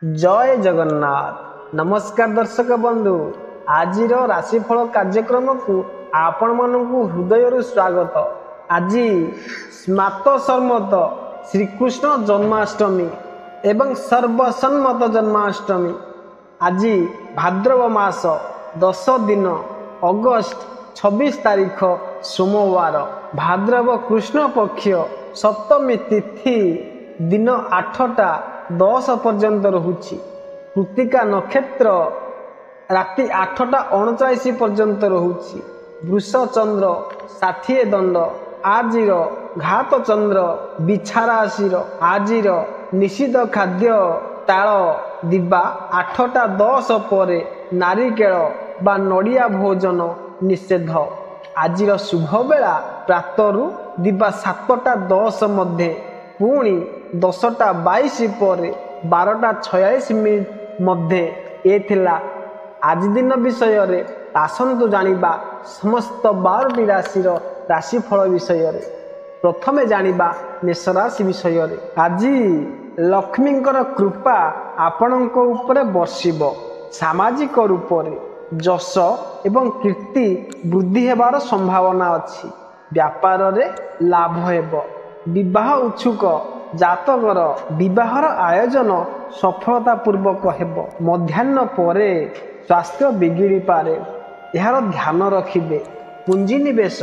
जय जगन्नाथ। नमस्कार दर्शक बंधु, आज राशिफल कार्यक्रम को आपण मानू हृदय स्वागत। आज स्मात सम्मत श्रीकृष्ण जन्माष्टमी एवं सर्वसम्मत जन्माष्टमी। आज भाद्रव मास 10 दिन अगस्त 26 तारीख सोमवार, भाद्रव कृष्ण पक्ष सप्तमी तिथि दिन 8टा 10 पर्यंत रहुछि। कृतिका नक्षत्र राति 8टा 39 पर्यंत रहुछि। वृष चंद्र 60 दंड। आजिर घात चंद्र बिछा राशि। आजिर निषिद्ध खाद्य ताल दिवा 8टा 10 पर नारिकेल बा नड़िया भोजन निषेध। आजिर शुभ बेला प्रातरु दिवा 7टा 10 मध्य, पुणी 10टा 22 पर 12टा 46 मध्य। ए थिला आज दिन विषय रे। आसंतु जानिबा समस्त 12टी राशि राशिफल विषय रे। प्रथमे जानिबा मेष राशि विषय रे। आज लक्ष्मींकर कृपा आपणक उपरे बर्षिब। सामाजिक रूप रे जश एवं कीर्ति वृद्धि हेबार संभावना अछि। व्यापार रे लाभ हेब। विवाह इच्छुक जातकर विवाहर आयोजन सफलता पूर्वक हेब। मध्याह्न परे स्वास्थ्य बिगिड़ी पारे, यार ध्यान रखिबे। पुंजी निवेश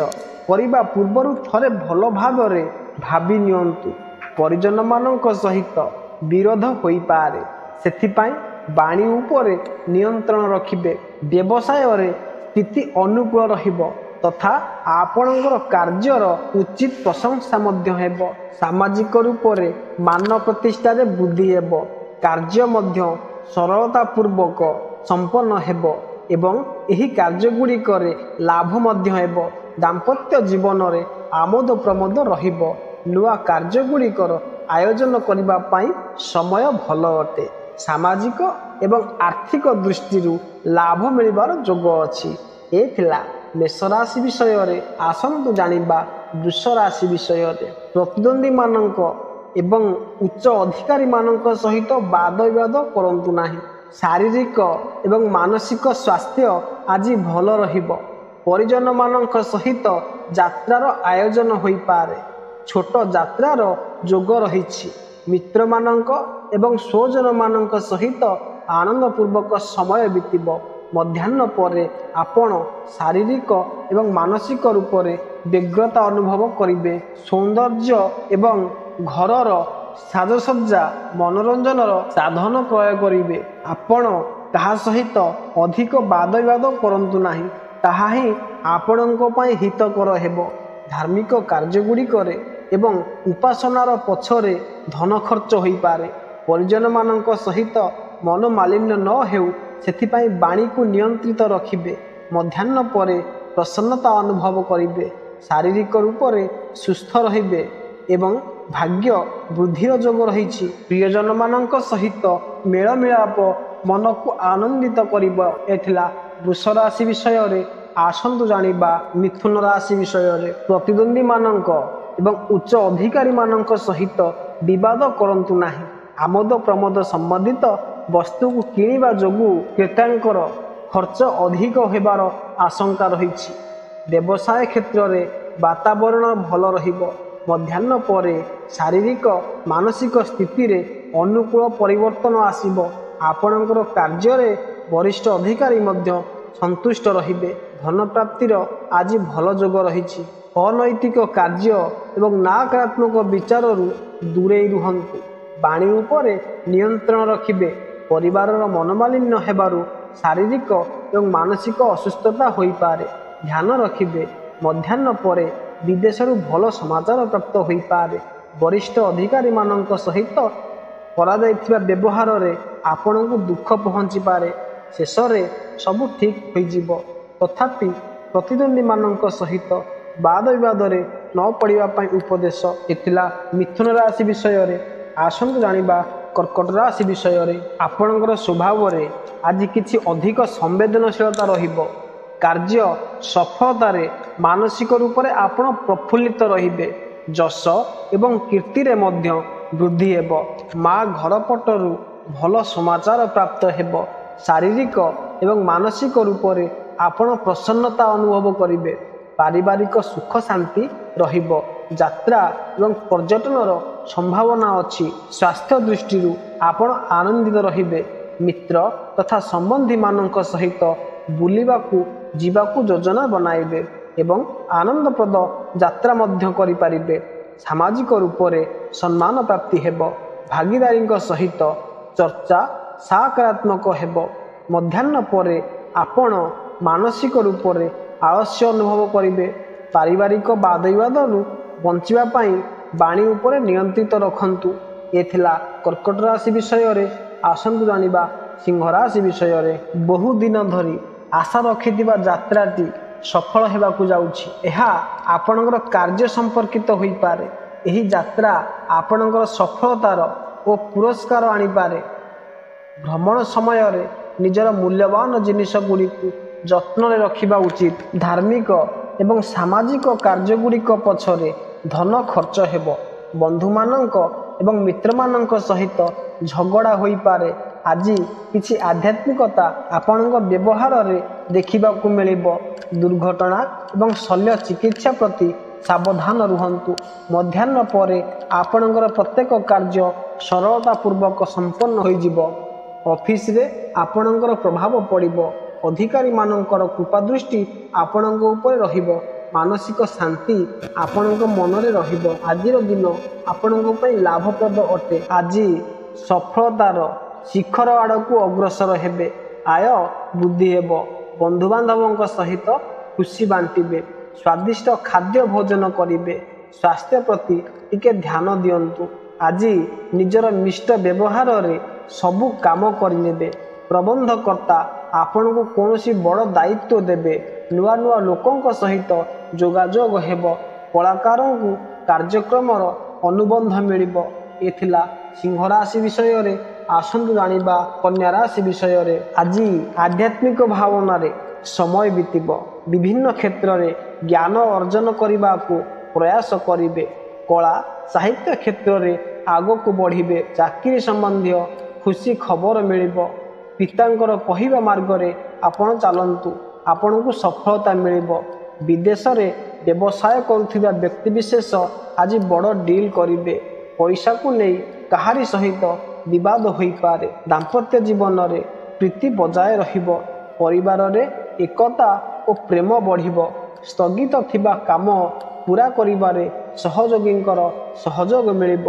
करिबा पूर्वरु थरे भल भावरे भाबी नियंतु। परिजन मानक सहित विरोध होई पारे, सेथिपाई बाणी उपरे नियंत्रण रखिबे। व्यवसाय रे स्थिति अनुकूल रहिबो तथा आपणकर कार्यर उचित प्रशंसा मध्य हेब। सामाजिक रूप से मान प्रतिष्ठा रे वृद्धि हेब। कार्य मध्य सरलता पूर्वक संपन्न हेब एवं एही कार्य गुड़िक लाभ मध्य हेब। दाम्पत्य जीवन रे आमोद प्रमोद रहिब। नुआ कार्य गुड़िकर आयोजन करिबा पाई समय भल अटे। सामाजिक एवं आर्थिक दृष्टि लाभ मिलबार जोग अछि। ए थिला मेष राशि विषय रे। आसंतु जानिबा वृष राशि विषय रे। प्रतिद्वंदी मानक एवं उच्च अधिकारी मानक सहित वाद विवाद करंतु नाही। शारीरिक एवं मानसिक स्वास्थ्य आज भल रहिब। परिजन मानक सहित यात्रार आयोजन होई पारे। छोट यात्रार जोग रहिछि। मित्र मानक एवं स्वजन मानक सहित आनंद पूर्वक समय बीतिब। मध्याह्न परे आपण शारीरिक एवं मानसिक रूप से व्यग्रता अनुभव करिवे। सौंदर्य एवं घरर साजसज्जा मनोरंजन साधन क्रय करिवे। आपण कहा सहित अधिक वाद विवाद करंतु नाही, ताहा ही आपणक पई हितकर हेबो। धार्मिक कार्य गुड़िक एवं उपासनार पछरे धन खर्च होई पारे। परिजन मानक सहित मन मालिन्य न हेउ सेथिपाई बाणी को नियंत्रित रखिबे। मध्याह्न परे प्रसन्नता अनुभव करिवे। शारीरिक रूप से सुस्थ रहिबे एवं भाग्य वृद्धिर जोग रहिछि। प्रियजन मानक सहित मेल मिलाप मन को आनंदित करिबो। एथिला वृष राशि विषय रे। आसंतु जानिबा मिथुन राशि विषय रे। प्रतिद्वंदी मानक एवं उच्च अधिकारी मानक सहित विवाद करंतु नाही। आमोद प्रमोद संबंधित वस्तु को किनिबा जोगु क्रेतांकर खर्च अधिक होबार आशंका रहिछि। व्यवसाय क्षेत्र में वातावरण भल रहिबो। मध्याह्न परे शारीरिक मानसिक स्थिति रे अनुकूल परिवर्तन आसिबो। आपणकर कार्य रे वरिष्ठ अधिकारी मध्य संतुष्ट रहिबे। धन प्राप्तिर आज भल जोग रहिछि। अनैतिक कार्य एवं नकारात्मक विचार दूरे रुहंतु। बाणी उपरे नियंत्रण रखिबे। परिवारर मनोमालिन्य हेबारु शारीरिक एवं मानसिक असुस्थता होई पारे। ध्यान रखिबे। मध्याह्न परे विदेशरु भल समाचार प्राप्त होई पारे। वरिष्ठ अधिकारी मानक सहित करा जायथिबा व्यवहार रे आपणको दुख पहुंची पारे। शेष रे सबु ठीक होई जिवो। तथापि प्रतिद्वंदी मानक सहित वाद विवाद रे न पड़िबा पई उपदेश। एथिला मिथुन राशि विषय रे। आसंतु जानिबा कर्कट राशि विषय रे। आपणकर स्वभाव रे आज किछि अधिक संवेदनशीलता रहिबो। कार्य सफलता रे मानसिक रूप से आपण प्रफुल्लित रहिबे। जश एवं कीर्ति रे मध्य वृद्धि हेब। माँ घर पटरु ଭଲ ସମାଚାର ପ୍ରାପ୍ତ ହେବ। ଶାରୀରିକ ଏବଂ ମାନସିକ ରୂପରେ ଆପଣ ପ୍ରସନ୍ନତା ଅନୁଭବ କରିବେ। ପାରିବାରିକ ସୁଖ ଶାନ୍ତି ରହିବ। ଯାତ୍ରା ଏବଂ ପର୍ଯ୍ୟଟନର ସମ୍ଭାବନା ଅଛି। ସ୍ୱାସ୍ଥ୍ୟ ଦୃଷ୍ଟିରୁ ଆପଣ ଆନନ୍ଦିତ ରହିବେ। ମିତ୍ର ତଥା ସମ୍ବନ୍ଧୀମାନଙ୍କ ସହିତ ବୁଲିବାକୁ ଯିବାକୁ ଯୋଜନା ବନାଇବେ ଏବଂ ଆନନ୍ଦପ୍ରଦ ଯାତ୍ରା ମଧ୍ୟ କରିପାରିବେ। ସାମାଜିକ ରୂପରେ ସମ୍ମାନ ପ୍ରାପ୍ତି ହେବ। ଭାଗିଦାରୀଙ୍କ ସହିତ ଚର୍ଚ୍ଚା ସକାରାତ୍ମକ ହେବ। ମଧ୍ୟାହ୍ନ ପରେ ଆପଣ ମାନସିକ ରୂପରେ ଆଳସ୍ୟ ଅନୁଭବ କରିବେ। ପାରିବାରିକ ବାଦବିବାଦରୁ ବଞ୍ଚିବା ପାଇଁ ବାଣୀ ଉପରେ ନିୟନ୍ତ୍ରିତ ରଖନ୍ତୁ। ଏ ଥିଲା କର୍କଟ ରାଶି ବିଷୟରେ। ଆସନ୍ତୁ ଜାଣିବା ସିଂହ ରାଶି ବିଷୟରେ। ବହୁ ଦିନ ଧରି ଆଶା ରଖିଥିବା ଯାତ୍ରାଟି ସଫଳ ହେବାକୁ ଯାଉଛି। ଏହା ଆପଣଙ୍କର କାର୍ଯ୍ୟ ସମ୍ପର୍କିତ ହୋଇପାରେ। ଏହି ଯାତ୍ରା ଆପଣଙ୍କର ସଫଳତାର ଓ ପୁରସ୍କାର ଆଣିପାରେ। ଭ୍ରମଣ ସମୟରେ ନିଜର ମୂଲ୍ୟବାନ ଜିନିଷଗୁଡ଼ିକୁ ଯତ୍ନରେ ରଖିବା ଉଚିତ। ଧାର୍ମିକ ଏବଂ ସାମାଜିକ କାର୍ଯ୍ୟଗୁଡ଼ିକ ପଛରେ ଧନ ଖର୍ଚ୍ଚ ହେବ। ବନ୍ଧୁମାନଙ୍କ ଏବଂ ମିତ୍ରମାନଙ୍କ ସହିତ ଝଗଡ଼ା ହୋଇପାରେ। ଆଜି କିଛି ଆଧ୍ୟାତ୍ମିକତା ଆପଣଙ୍କ ବ୍ୟବହାରରେ ଦେଖିବାକୁ ମିଳିବ। ଦୁର୍ଘଟଣା ଏବଂ ଶଲ୍ୟ ଚିକିତ୍ସା ପ୍ରତି ସାବଧାନ ରୁହନ୍ତୁ। ମଧ୍ୟାହ୍ନ ପରେ ଆପଣଙ୍କର ପ୍ରତ୍ୟେକ କାର୍ଯ୍ୟ ସରଳତାପୂର୍ବକ ସମ୍ପନ୍ନ ହୋଇଯିବ। ଅଫିସରେ ଆପଣଙ୍କର ପ୍ରଭାବ ପଡ଼ିବ। ଅଧିକାରୀମାନଙ୍କର କୃପାଦୃଷ୍ଟି ଆପଣଙ୍କ ଉପରେ ରହିବ। ମାନସିକ ଶାନ୍ତି ଆପଣଙ୍କ ମନରେ ରହିବ। ଆଜିର ଦିନ ଆପଣଙ୍କ ପାଇଁ ଲାଭପ୍ରଦ ଅଟେ। ଆଜି ସଫଳତାର ଶିଖର ଆଡ଼କୁ ଅଗ୍ରସର ହେବେ। ଆୟ ବୃଦ୍ଧି ହେବ। ବନ୍ଧୁବାନ୍ଧବଙ୍କ ସହିତ ଖୁସି ବାଣ୍ଟିବେ। ସ୍ୱାଦିଷ୍ଟ ଖାଦ୍ୟ ଭୋଜନ କରିବେ। ସ୍ୱାସ୍ଥ୍ୟ ପ୍ରତି ଟିକେ ଧ୍ୟାନ ଦିଅନ୍ତୁ। ଆଜି ନିଜର ମିଷ୍ଟ ବ୍ୟବହାରରେ ସବୁ କାମ କରିନେବେ। ପ୍ରବନ୍ଧକର୍ତ୍ତା ଆପଣଙ୍କୁ କୌଣସି ବଡ଼ ଦାୟିତ୍ୱ ଦେବେ। ନୂଆ ନୂଆ ଲୋକଙ୍କ ସହିତ ଯୋଗାଯୋଗ ହେବ। କଳାକାରଙ୍କୁ କାର୍ଯ୍ୟକ୍ରମର ଅନୁବନ୍ଧ ମିଳିବ। ଏ ଥିଲା ସିଂହ ରାଶି ବିଷୟରେ। ଆସନ୍ତୁ ଜାଣିବା କନ୍ୟା ରାଶି ବିଷୟରେ। ଆଜି ଆଧ୍ୟାତ୍ମିକ ଭାବନାରେ ସମୟ ବିତିବ। ବିଭିନ୍ନ କ୍ଷେତ୍ରରେ ଜ୍ଞାନ ଅର୍ଜନ କରିବାକୁ ପ୍ରୟାସ କରିବେ। କଳା ସାହିତ୍ୟ କ୍ଷେତ୍ରରେ ଆଗକୁ ବଢ଼ିବେ। ଚାକିରି ସମ୍ବନ୍ଧୀୟ ଖୁସି ଖବର ମିଳିବ। ପିତାଙ୍କର କହିବା ମାର୍ଗରେ ଆପଣ ଚାଲନ୍ତୁ। ଆପଣଙ୍କୁ ସଫଳତା ମିଳିବ। ବିଦେଶରେ ବ୍ୟବସାୟ କରୁଥିବା ବ୍ୟକ୍ତିବିଶେଷ ଆଜି ବଡ଼ ଡିଲ୍ କରିବେ। ପଇସାକୁ ନେଇ କାହାରି ସହିତ ବିବାଦ ହୋଇପାରେ। ଦାମ୍ପତ୍ୟ ଜୀବନରେ ପ୍ରୀତି ବଜାୟ ରହିବ। ପରିବାରରେ ଏକତା ଓ ପ୍ରେମ ବଢ଼ିବ। ସ୍ଥଗିତ ଥିବା କାମ ପୂରା କରିବାରେ ସହଯୋଗୀଙ୍କର ସହଯୋଗ ମିଳିବ।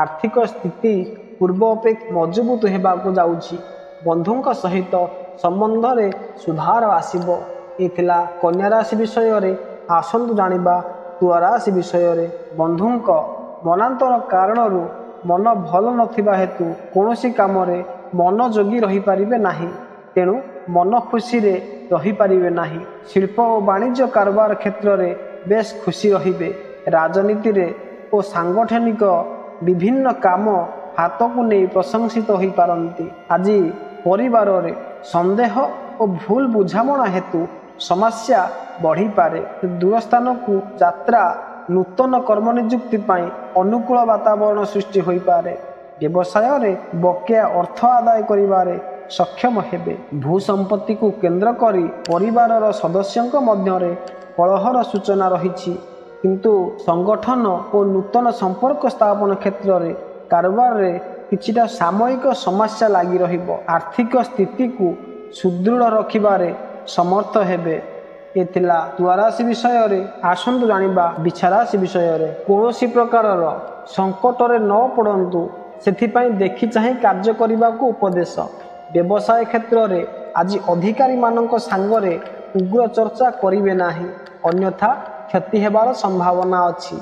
ଆର୍ଥିକ ସ୍ଥିତି ପୂର୍ବ ଅପେକ୍ଷା ମଜବୁତ ହେବାକୁ ଯାଉଛି। ବନ୍ଧୁଙ୍କ ସହିତ ସମ୍ବନ୍ଧରେ ସୁଧାର ଆସିବ। ଏ ଥିଲା କନ୍ୟା ରାଶି ବିଷୟରେ। ଆସନ୍ତୁ ଜାଣିବା ତୁଳା ରାଶି ବିଷୟରେ। ବନ୍ଧୁଙ୍କ ମନାନ୍ତର କାରଣରୁ ମନ ଭଲ ନଥିବା ହେତୁ କୌଣସି କାମରେ ମନୋଯୋଗୀ ରହିପାରିବେ ନାହିଁ। ତେଣୁ ମନ ଖୁସିରେ ରହିପାରିବେ ନାହିଁ। ଶିଳ୍ପ ଓ ବାଣିଜ୍ୟ କାରବାର କ୍ଷେତ୍ରରେ ବେଶ୍ ଖୁସି ରହିବେ। ରାଜନୀତିରେ ଓ ସାଂଗଠନିକ ବିଭିନ୍ନ କାମ ହାତକୁ ନେଇ ପ୍ରଶଂସିତ ହୋଇପାରନ୍ତି। ଆଜି ପରିବାରରେ ସନ୍ଦେହ ଓ ଭୁଲ ବୁଝାମଣା ହେତୁ ସମସ୍ୟା ବଢ଼ିପାରେ। ଦୂରସ୍ଥାନକୁ ଯାତ୍ରା ନୂତନ କର୍ମନିଯୁକ୍ତି ପାଇଁ ଅନୁକୂଳ ବାତାବରଣ ସୃଷ୍ଟି ହୋଇପାରେ। ବ୍ୟବସାୟରେ ବକେୟା ଅର୍ଥ ଆଦାୟ କରିବାରେ ସକ୍ଷମ ହେବେ। ଭୂ ସମ୍ପତ୍ତିକୁ କେନ୍ଦ୍ର କରି ପରିବାରର ସଦସ୍ୟଙ୍କ ମଧ୍ୟରେ କଳହର ସୂଚନା ରହିଛି। କିନ୍ତୁ ସଂଗଠନ ଓ ନୂତନ ସମ୍ପର୍କ ସ୍ଥାପନ କ୍ଷେତ୍ରରେ କାରବାରରେ କିଛିଟା ସାମୟିକ ସମସ୍ୟା ଲାଗି ରହିବ। ଆର୍ଥିକ ସ୍ଥିତିକୁ ସୁଦୃଢ଼ ରଖିବାରେ ସମର୍ଥ ହେବେ। ଏ ଥିଲା ତୁଳା ରାଶି ବିଷୟରେ। ଆସନ୍ତୁ ଜାଣିବା ବିଛା ରାଶି ବିଷୟରେ। କୌଣସି ପ୍ରକାରର ସଙ୍କଟରେ ନ ପଡ଼ନ୍ତୁ, ସେଥିପାଇଁ ଦେଖି ଚାହିଁ କାର୍ଯ୍ୟ କରିବାକୁ ଉପଦେଶ। ବ୍ୟବସାୟ କ୍ଷେତ୍ରରେ ଆଜି ଅଧିକାରୀମାନଙ୍କ ସାଙ୍ଗରେ ଉଗ୍ର ଚର୍ଚ୍ଚା କରିବେ ନାହିଁ, ଅନ୍ୟଥା କ୍ଷତି ହେବାର ସମ୍ଭାବନା ଅଛି।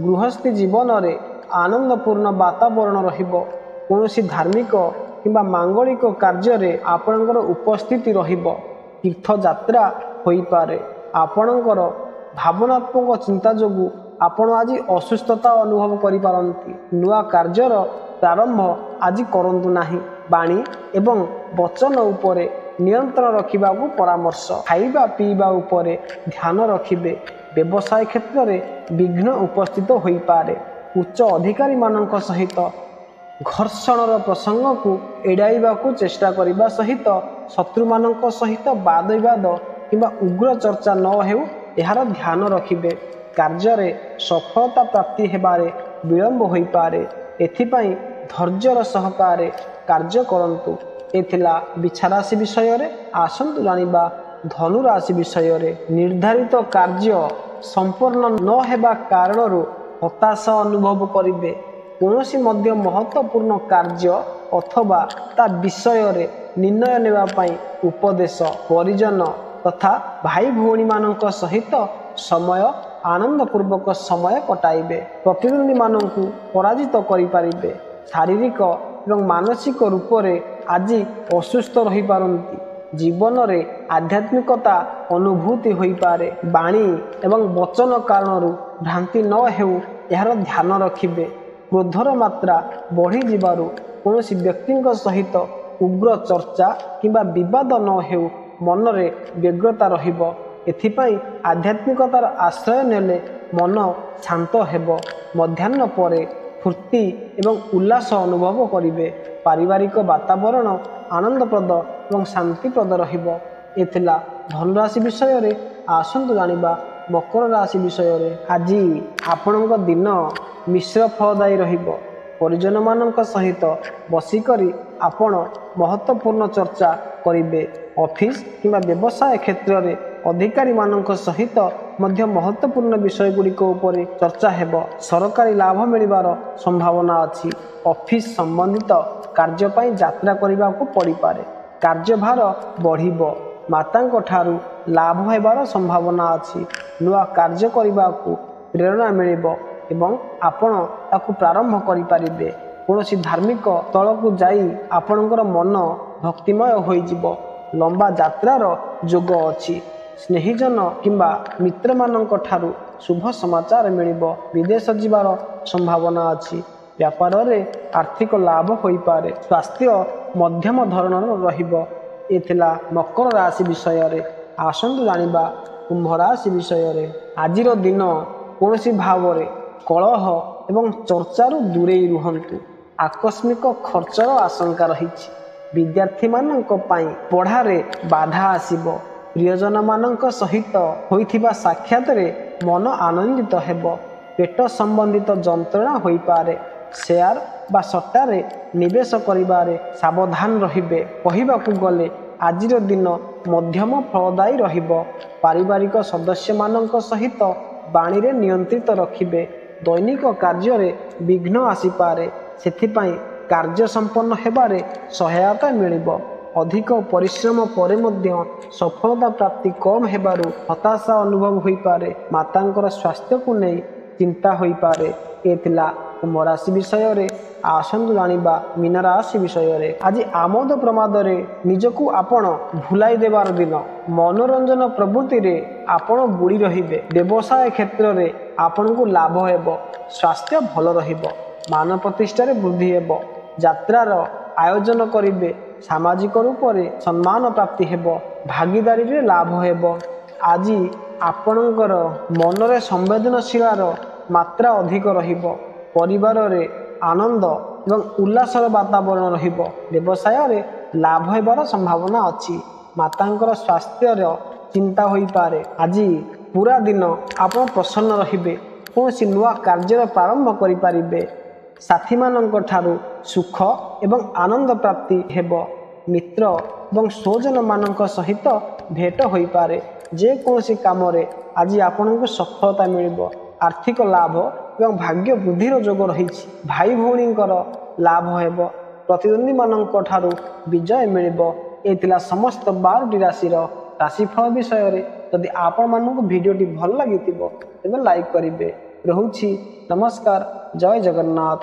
ଗୃହସ୍ଥୀ ଜୀବନରେ ଆନନ୍ଦପୂର୍ଣ୍ଣ ବାତାବରଣ ରହିବ। କୌଣସି ଧାର୍ମିକ କିମ୍ବା ମାଙ୍ଗଳିକ କାର୍ଯ୍ୟରେ ଆପଣଙ୍କର ଉପସ୍ଥିତି ରହିବ। ତୀର୍ଥଯାତ୍ରା ହୋଇପାରେ। ଆପଣଙ୍କର ଭାବନାତ୍ମକ ଚିନ୍ତା ଯୋଗୁଁ ଆପଣ ଆଜି ଅସୁସ୍ଥତା ଅନୁଭବ କରିପାରନ୍ତି। ନୂଆ କାର୍ଯ୍ୟର ପ୍ରାରମ୍ଭ ଆଜି କରନ୍ତୁ ନାହିଁ। ବାଣୀ ଏବଂ ବଚନ ଉପରେ ନିୟନ୍ତ୍ରଣ ରଖିବାକୁ ପରାମର୍ଶ। ଖାଇବା ପିଇବା ଉପରେ ଧ୍ୟାନ ରଖିବେ। ବ୍ୟବସାୟ କ୍ଷେତ୍ରରେ ବିଘ୍ନ ଉପସ୍ଥିତ ହୋଇପାରେ। ଉଚ୍ଚ ଅଧିକାରୀମାନଙ୍କ ସହିତ ଘର୍ଷଣର ପ୍ରସଙ୍ଗକୁ ଏଡ଼ାଇବାକୁ ଚେଷ୍ଟା କରିବା ସହିତ ଶତ୍ରୁମାନଙ୍କ ସହିତ ବାଦ ବିବାଦ କିମ୍ବା ଉଗ୍ର ଚର୍ଚ୍ଚା ନ ହେଉ ଏହାର ଧ୍ୟାନ ରଖିବେ। କାର୍ଯ୍ୟରେ ସଫଳତା ପ୍ରାପ୍ତି ହେବାରେ ବିଳମ୍ବ ହୋଇପାରେ, ଏଥିପାଇଁ ଧୈର୍ଯ୍ୟର ସହକାରେ କାର୍ଯ୍ୟ କରନ୍ତୁ। ଏ ଥିଲା ବିଛା ରାଶି ବିଷୟରେ। ଆସନ୍ତୁ ଜାଣିବା ଧନୁ ରାଶି ବିଷୟରେ। ନିର୍ଦ୍ଧାରିତ କାର୍ଯ୍ୟ ସମ୍ପନ୍ନ ନ ହେବା କାରଣରୁ ହତାଶା ଅନୁଭବ କରିବେ। କୌଣସି ମଧ୍ୟ ମହତ୍ତ୍ୱପୂର୍ଣ୍ଣ କାର୍ଯ୍ୟ ଅଥବା ତା ବିଷୟରେ ନିର୍ଣ୍ଣୟ ନେବା ପାଇଁ ଉପଦେଶ, ପରିଜନ ତଥା ଭାଇ ଭଉଣୀମାନଙ୍କ ସହିତ ସମୟ ଆନନ୍ଦପୂର୍ବକ ସମୟ କଟାଇବେ। ପ୍ରତିଦ୍ୱନ୍ଦ୍ୱୀମାନଙ୍କୁ ପରାଜିତ କରିପାରିବେ। ଶାରୀରିକ ଏବଂ ମାନସିକ ରୂପରେ ଆଜି ଅସୁସ୍ଥ ରହିପାରନ୍ତି। ଜୀବନରେ ଆଧ୍ୟାତ୍ମିକତା ଅନୁଭୂତି ହୋଇପାରେ। ବାଣୀ ଏବଂ ବଚନ କାରଣରୁ ଭ୍ରାନ୍ତି ନ ହେଉ ଏହାର ଧ୍ୟାନ ରଖିବେ। କ୍ରୋଧର ମାତ୍ରା ବଢ଼ିଯିବାରୁ କୌଣସି ବ୍ୟକ୍ତିଙ୍କ ସହିତ ଉଗ୍ର ଚର୍ଚ୍ଚା କିମ୍ବା ବିବାଦ ନ ହେଉ ମନରେ ବ୍ୟଗ୍ରତା ରହିବ। ଏଥିପାଇଁ ଆଧ୍ୟାତ୍ମିକତାର ଆଶ୍ରୟ ନେଲେ ମନ ଶାନ୍ତ ହେବ। ମଧ୍ୟାହ୍ନ ପରେ ଫୁର୍ତ୍ତି ଏବଂ ଉଲ୍ଲାସ ଅନୁଭବ କରିବେ। ପାରିବାରିକ ବାତାବରଣ ଆନନ୍ଦପ୍ରଦ ଏବଂ ଶାନ୍ତିପ୍ରଦ ରହିବ। ଏ ଥିଲା ଧନୁରାଶି ବିଷୟରେ। ଆସନ୍ତୁ ଜାଣିବା ମକର ରାଶି ବିଷୟରେ। ଆଜି ଆପଣଙ୍କ ଦିନ ମିଶ୍ର ଫଳଦାୟୀ ରହିବ। ପରିଜନମାନଙ୍କ ସହିତ ବସିକରି ଆପଣ ମହତ୍ତ୍ୱପୂର୍ଣ୍ଣ ଚର୍ଚ୍ଚା କରିବେ। ଅଫିସ୍ କିମ୍ବା ବ୍ୟବସାୟ କ୍ଷେତ୍ରରେ ଅଧିକାରୀମାନଙ୍କ ସହିତ ମଧ୍ୟ ମହତ୍ତ୍ୱପୂର୍ଣ୍ଣ ବିଷୟଗୁଡ଼ିକ ଉପରେ ଚର୍ଚ୍ଚା ହେବ। ସରକାରୀ ଲାଭ ମିଳିବାର ସମ୍ଭାବନା ଅଛି। ଅଫିସ୍ ସମ୍ବନ୍ଧିତ କାର୍ଯ୍ୟ ପାଇଁ ଯାତ୍ରା କରିବାକୁ ପଡ଼ିପାରେ। କାର୍ଯ୍ୟଭାର ବଢ଼ିବ। ମାତାଙ୍କ ଠାରୁ ଲାଭ ହେବାର ସମ୍ଭାବନା ଅଛି। ନୂଆ କାର୍ଯ୍ୟ କରିବାକୁ ପ୍ରେରଣା ମିଳିବ ଏବଂ ଆପଣ ତାକୁ ପ୍ରାରମ୍ଭ କରିପାରିବେ। କୌଣସି ଧାର୍ମିକ ସ୍ଥଳକୁ ଯାଇ ଆପଣଙ୍କର ମନ ଭକ୍ତିମୟ ହୋଇଯିବ। ଲମ୍ବା ଯାତ୍ରାର ଯୋଗ ଅଛି। ସ୍ନେହିଜନ କିମ୍ବା ମିତ୍ରମାନଙ୍କ ଠାରୁ ଶୁଭ ସମାଚାର ମିଳିବ। ବିଦେଶ ଯିବାର ସମ୍ଭାବନା ଅଛି। ବ୍ୟାପାରରେ ଆର୍ଥିକ ଲାଭ ହୋଇପାରେ। ସ୍ୱାସ୍ଥ୍ୟ ମଧ୍ୟମ ଧରଣର ରହିବ। ଏ ଥିଲା ମକର ରାଶି ବିଷୟରେ। ଆସନ୍ତୁ ଜାଣିବା କୁମ୍ଭ ରାଶି ବିଷୟରେ। ଆଜିର ଦିନ କୌଣସି ଭାବରେ କଳହ ଏବଂ ଚର୍ଚ୍ଚାରୁ ଦୂରେଇ ରୁହନ୍ତୁ। ଆକସ୍ମିକ ଖର୍ଚ୍ଚର ଆଶଙ୍କା ରହିଛି। ବିଦ୍ୟାର୍ଥୀମାନଙ୍କ ପାଇଁ ପଢ଼ାରେ ବାଧା ଆସିବ। ପ୍ରିୟଜନମାନଙ୍କ ସହିତ ହୋଇଥିବା ସାକ୍ଷାତରେ ମନ ଆନନ୍ଦିତ ହେବ। ପେଟ ସମ୍ବନ୍ଧିତ ଯନ୍ତ୍ରଣା ହୋଇପାରେ। ସେୟାର ବା ସଟ୍ଟାରେ ନିବେଶ କରିବାରେ ସାବଧାନ ରହିବେ। କହିବାକୁ ଗଲେ ଆଜିର ଦିନ ମଧ୍ୟମ ଫଳଦାୟୀ ରହିବ। ପାରିବାରିକ ସଦସ୍ୟମାନଙ୍କ ସହିତ ବାଣୀରେ ନିୟନ୍ତ୍ରିତ ରଖିବେ। ଦୈନିକ କାର୍ଯ୍ୟରେ ବିଘ୍ନ ଆସିପାରେ, ସେଥିପାଇଁ କାର୍ଯ୍ୟ ସମ୍ପନ୍ନ ହେବାରେ ସହାୟତା ମିଳିବ। ଅଧିକ ପରିଶ୍ରମ ପରେ ମଧ୍ୟ ସଫଳତା ପ୍ରାପ୍ତି କମ୍ ହେବାରୁ ହତାଶା ଅନୁଭବ ହୋଇପାରେ। ମାତାଙ୍କର ସ୍ୱାସ୍ଥ୍ୟକୁ ନେଇ ଚିନ୍ତା ହୋଇପାରେ। ଏ ଥିଲା କୁମ୍ଭ ରାଶି ବିଷୟରେ। ଆସନ୍ତୁ ଜାଣିବା ମୀନ ରାଶି ବିଷୟରେ। ଆଜି ଆମୋଦ ପ୍ରମାଦରେ ନିଜକୁ ଆପଣ ଭୁଲାଇ ଦେବାର ଦିନ। ମନୋରଞ୍ଜନ ପ୍ରବୃତ୍ତିରେ ଆପଣ ବୁଡ଼ି ରହିବେ। ବ୍ୟବସାୟ କ୍ଷେତ୍ରରେ ଆପଣଙ୍କୁ ଲାଭ ହେବ। ସ୍ୱାସ୍ଥ୍ୟ ଭଲ ରହିବ। ମାନ ପ୍ରତିଷ୍ଠାରେ ବୃଦ୍ଧି ହେବ। ଯାତ୍ରାର ଆୟୋଜନ କରିବେ। ସାମାଜିକ ରୂପରେ ସମ୍ମାନ ପ୍ରାପ୍ତି ହେବ। ଭାଗିଦାରୀରେ ଲାଭ ହେବ। ଆଜି ଆପଣଙ୍କର ମନରେ ସମ୍ବେଦନଶୀଳତାର ମାତ୍ରା ଅଧିକ ରହିବ। ପରିବାରରେ ଆନନ୍ଦ ଏବଂ ଉଲ୍ଲାସର ବାତାବରଣ ରହିବ। ବ୍ୟବସାୟରେ ଲାଭ ହେବାର ସମ୍ଭାବନା ଅଛି। ମାତାଙ୍କର ସ୍ୱାସ୍ଥ୍ୟର ଚିନ୍ତା ହୋଇପାରେ। ଆଜି ପୁରା ଦିନ ଆପଣ ପ୍ରସନ୍ନ ରହିବେ। କୌଣସି ନୂଆ କାର୍ଯ୍ୟର ପ୍ରାରମ୍ଭ କରିପାରିବେ। ସାଥୀମାନଙ୍କ ଠାରୁ ସୁଖ ଏବଂ ଆନନ୍ଦ ପ୍ରାପ୍ତି ହେବ। ମିତ୍ର ଏବଂ ସ୍ୱଜନମାନଙ୍କ ସହିତ ଭେଟ ହୋଇପାରେ। ଯେକୌଣସି କାମରେ ଆଜି ଆପଣଙ୍କୁ ସଫଳତା ମିଳିବ। ଆର୍ଥିକ ଲାଭ ଏବଂ ଭାଗ୍ୟ ବୃଦ୍ଧିର ଯୋଗ ରହିଛି। ଭାଇ ଭଉଣୀଙ୍କର ଲାଭ ହେବ। ପ୍ରତିଦ୍ୱନ୍ଦ୍ୱୀମାନଙ୍କ ଠାରୁ ବିଜୟ ମିଳିବ। ଏ ଥିଲା ସମସ୍ତ 12ଟି ରାଶିର ରାଶିଫଳ ବିଷୟରେ। ଯଦି ଆପଣମାନଙ୍କୁ ଭିଡ଼ିଓଟି ଭଲ ଲାଗିଥିବ ତେବେ ଲାଇକ୍ କରିବେ। ରହୁଛି। ନମସ୍କାର। ଜୟ ଜଗନ୍ନାଥ।